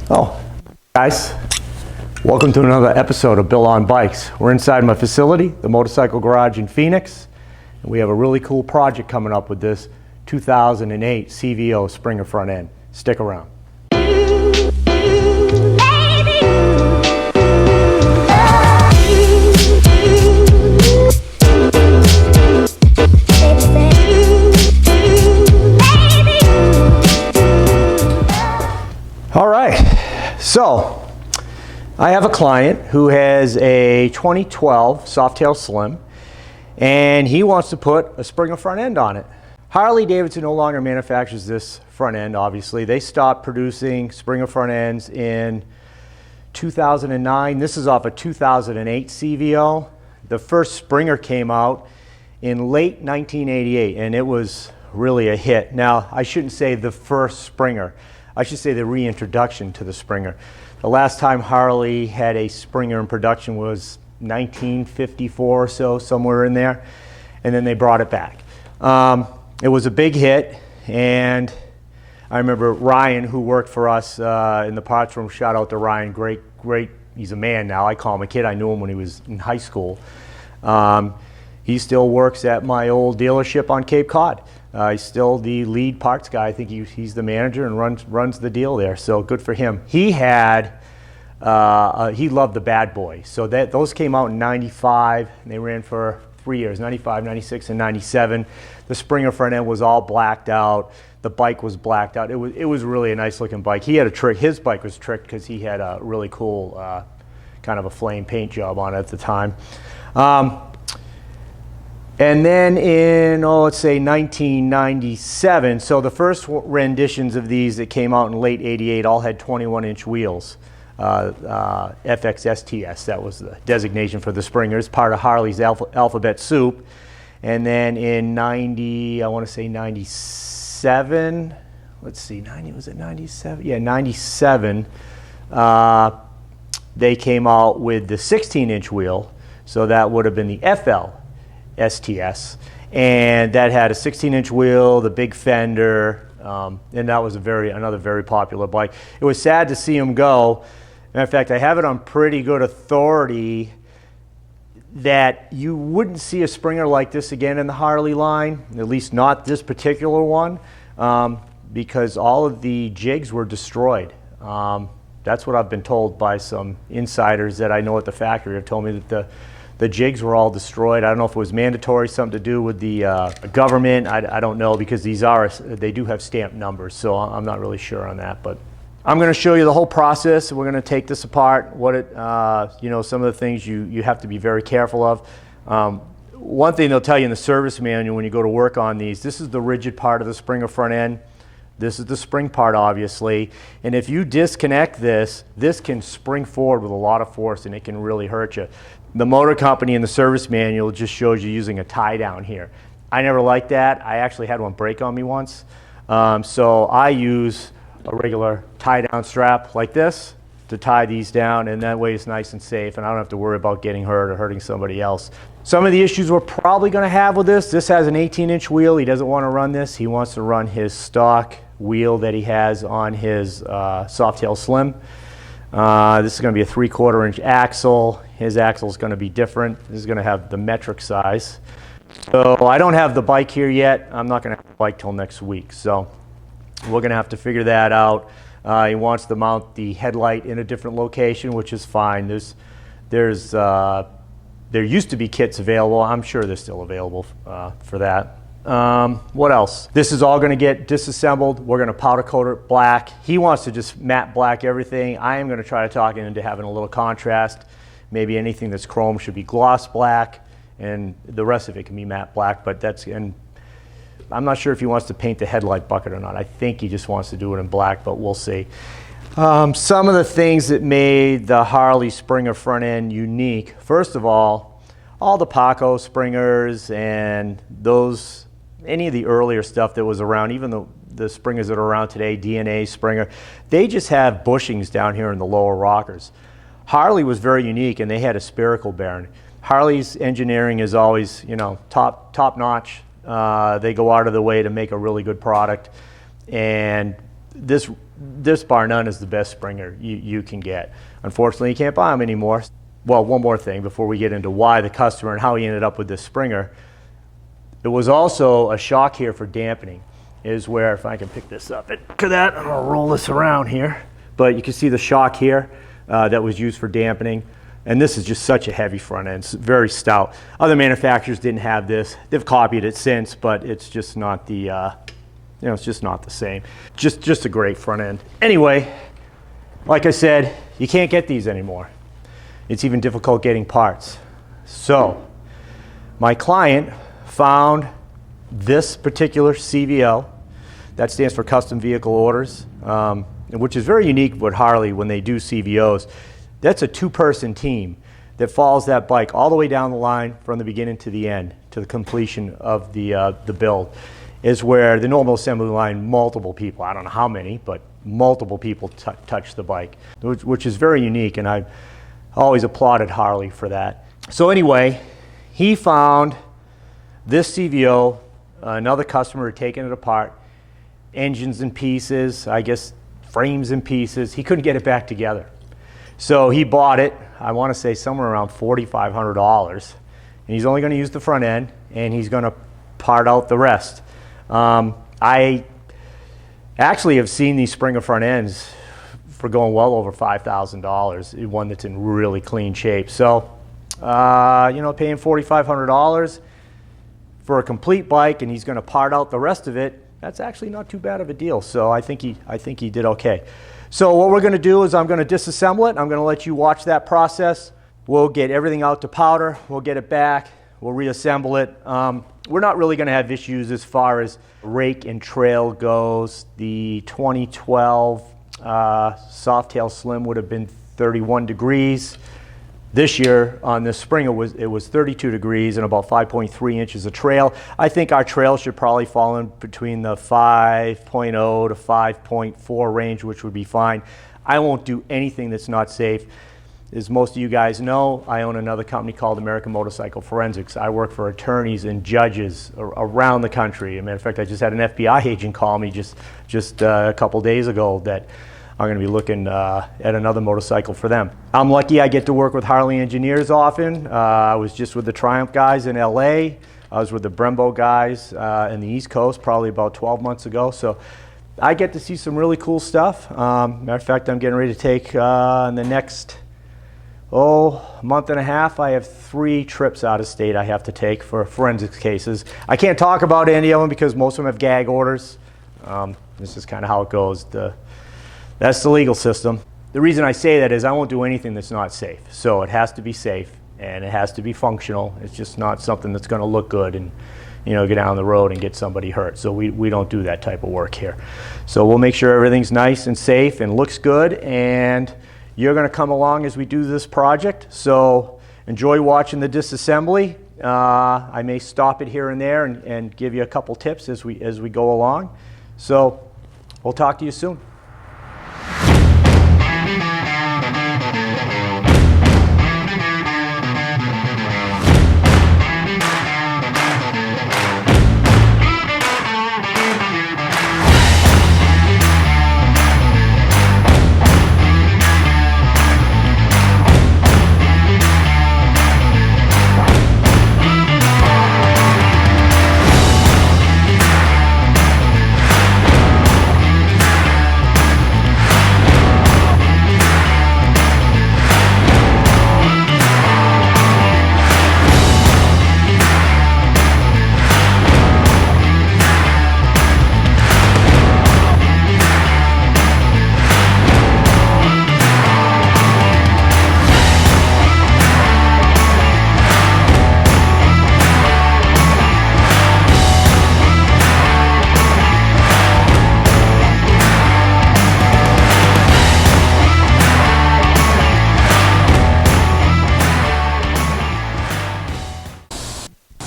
Oh, guys, welcome to another episode of Bill on Bikes. We're inside my facility, the Motorcycle Garage in Phoenix, and we have a really cool project coming up with this 2008 CVO Springer front end. Stick around. All right, so I have a client who has a 2012 Softail Slim, and he wants to put a Springer front end on it. Harley-Davidson no longer manufactures this front end, obviously. They stopped producing Springer front ends in 2009. This is off a 2008 CVO. The first Springer came out in late 1988, and it was really a hit. Now, I shouldn't say the first Springer. I should say the reintroduction to the Springer. The last time Harley had a Springer in production was 1954 or so, somewhere in there, and then they brought it back. It was a big hit, and I remember Ryan, who worked for us in the parts room, shout out to Ryan, great, he's a man now, I call him a kid, I knew him when he was in high school. He still works at my old dealership on Cape Cod. He's still the lead parts guy. I think he's the manager and runs the deal there, so good for him. He had, he loved the Bad Boy. So those came out in 95, and they ran for 3 years, 95, 96, and 97. The Springer front end was all blacked out. The bike was blacked out. It was really a nice looking bike. He had a trick, his bike was tricked because he had a really cool kind of a flame paint job on it at the time. And then in, let's say 1997, so the first renditions of these that came out in late 88 all had 21-inch wheels. FXSTS, that was the designation for the Springers, part of Harley's alphabet soup. And then in 90, I want to say 97, let's see, 90, was it 97? Yeah, 97, they came out with the 16-inch wheel, so that would have been the FL STS, and that had a 16-inch wheel, the big fender, and that was another very popular bike. It was sad to see him go. Matter of fact, I have it on pretty good authority that you wouldn't see a Springer like this again in the Harley line, at least not this particular one, because all of the jigs were destroyed. That's what I've been told by some insiders that I know at the factory have told me that the jigs were all destroyed. I don't know if it was mandatory, something to do with the government. I don't know, because they do have stamped numbers, so I'm not really sure on that. But I'm going to show you the whole process. We're going to take this apart. Some of the things you have to be very careful of. One thing they'll tell you in the service manual when you go to work on these, this is the rigid part of the Springer front end. This is the spring part, obviously, and if you disconnect this can spring forward with a lot of force, and it can really hurt you. The motor company in the service manual just shows you using a tie down here. I never liked that. I actually had one break on me once, so I use a regular tie down strap like this to tie these down, and that way it's nice and safe, and I don't have to worry about getting hurt or hurting somebody else. Some of the issues we're probably going to have with this has an 18-inch wheel. He doesn't want to run this. He wants to run his stock wheel that he has on his Softail Slim. This is going to be a 3/4 inch axle. His axle is going to be different. This is going to have the metric size. So I don't have the bike here yet. I'm not going to have the bike till next week. So we're going to have to figure that out. He wants to mount the headlight in a different location, which is fine. There used to be kits available. I'm sure they're still available for that. What else? This is all going to get disassembled. We're going to powder coat it black. He wants to just matte black everything. I am going to try to talk him into having a little contrast. Maybe anything that's chrome should be gloss black, and the rest of it can be matte black. And I'm not sure if he wants to paint the headlight bucket or not. I think he just wants to do it in black, but we'll see. Some of the things that made the Harley Springer front end unique. First of all the Paco Springers and any of the earlier stuff that was around, even the Springers that are around today, DNA Springer, they just have bushings down here in the lower rockers. Harley was very unique, and they had a spherical bearing. Harley's engineering is always, top notch. They go out of the way to make a really good product, and this this bar none is the best Springer you can get. Unfortunately, you can't buy them anymore. Well, one more thing before we get into why the customer and how he ended up with this Springer. It was also a shock here for dampening, is where, if I can pick this up, look at that, I'm gonna roll this around here. But you can see the shock here that was used for dampening. And this is just such a heavy front end, it's very stout. Other manufacturers didn't have this. They've copied it since, but it's just not the, it's just not the same. Just a great front end. Anyway, like I said, you can't get these anymore. It's even difficult getting parts. So, my client found this particular CVO, that stands for Custom Vehicle Orders, which is very unique with Harley when they do CVOs. That's a two-person team that follows that bike all the way down the line from the beginning to the end, to the completion of the build, is where the normal assembly line, multiple people, I don't know how many, but multiple people touch the bike, which is very unique, and I've always applauded Harley for that. So anyway, he found this CVO, another customer had taken it apart, engines in pieces, I guess frames in pieces. He couldn't get it back together. So he bought it, I want to say somewhere around $4,500, and he's only going to use the front end, and he's going to part out the rest. I actually have seen these Springer front ends for going well over $5,000, one that's in really clean shape. So, paying $4,500 for a complete bike, and he's going to part out the rest of it, that's actually not too bad of a deal. So I think he did okay. So what we're going to do is I'm going to disassemble it. I'm going to let you watch that process. We'll get everything out to powder. We'll get it back. We'll reassemble it. We're not really going to have issues as far as rake and trail goes. The 2012 Softail Slim would have been 31 degrees. This year on this Springer it was 32 degrees and about 5.3 inches of trail. I think our trail should probably fall in between the 5.0 to 5.4 range, which would be fine. I won't do anything that's not safe. As most of you guys know, I own another company called American Motorcycle Forensics. I work for attorneys and judges around the country. As a matter of fact, I just had an FBI agent call me just a couple days ago that I'm going to be looking at another motorcycle for them. I'm lucky I get to work with Harley engineers often. I was just with the Triumph guys in LA. I was with the Brembo guys in the East Coast probably about 12 months ago. So I get to see some really cool stuff. Matter of fact, I'm getting ready to take in the next month and a half, I have 3 trips out of state I have to take for forensics cases. I can't talk about any of them because most of them have gag orders. This is kind of how it goes. That's the legal system. The reason I say that is I won't do anything that's not safe. So it has to be safe and it has to be functional. It's just not something that's going to look good and get down the road and get somebody hurt. So we don't do that type of work here. So we'll make sure everything's nice and safe and looks good, and you're going to come along as we do this project. So enjoy watching the disassembly. I may stop it here and there and give you a couple tips as we go along. So we'll talk to you soon.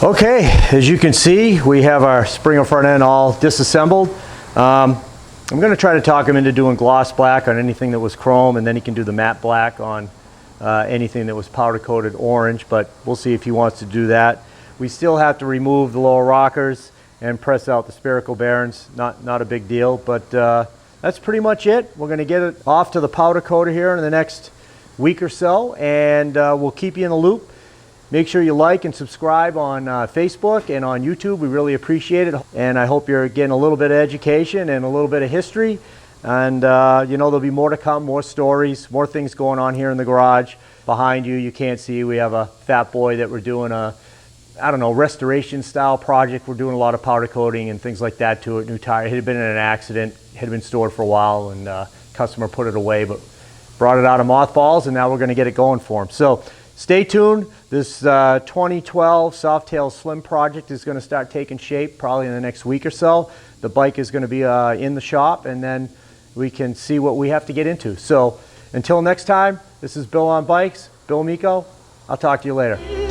Okay, as you can see, we have our Springer front end all disassembled. I'm going to try to talk him into doing gloss black on anything that was chrome, and then he can do the matte black on anything that was powder coated orange, but we'll see if he wants to do that. We still have to remove the lower rockers and press out the spherical bearings. Not a big deal, but that's pretty much it. We're going to get it off to the powder coater here in the next week or so, and we'll keep you in the loop. Make sure you like and subscribe on Facebook and on YouTube. We really appreciate it, and I hope you're getting a little bit of education and a little bit of history. And you know, there'll be more to come, more stories, more things going on here in the garage. Behind you can't see, we have a Fat Boy that we're doing a, I don't know, restoration style project. We're doing a lot of powder coating and things like that to it. New tire. It had been in an accident, had been stored for a while, and customer put it away, but brought it out of mothballs, and now we're going to get it going for him. So stay tuned. This 2012 Softail Slim project is going to start taking shape probably in the next week or so. The bike is going to be in the shop, and then we can see what we have to get into. So until next time, this is Bill on Bikes, Bill Miko. I'll talk to you later.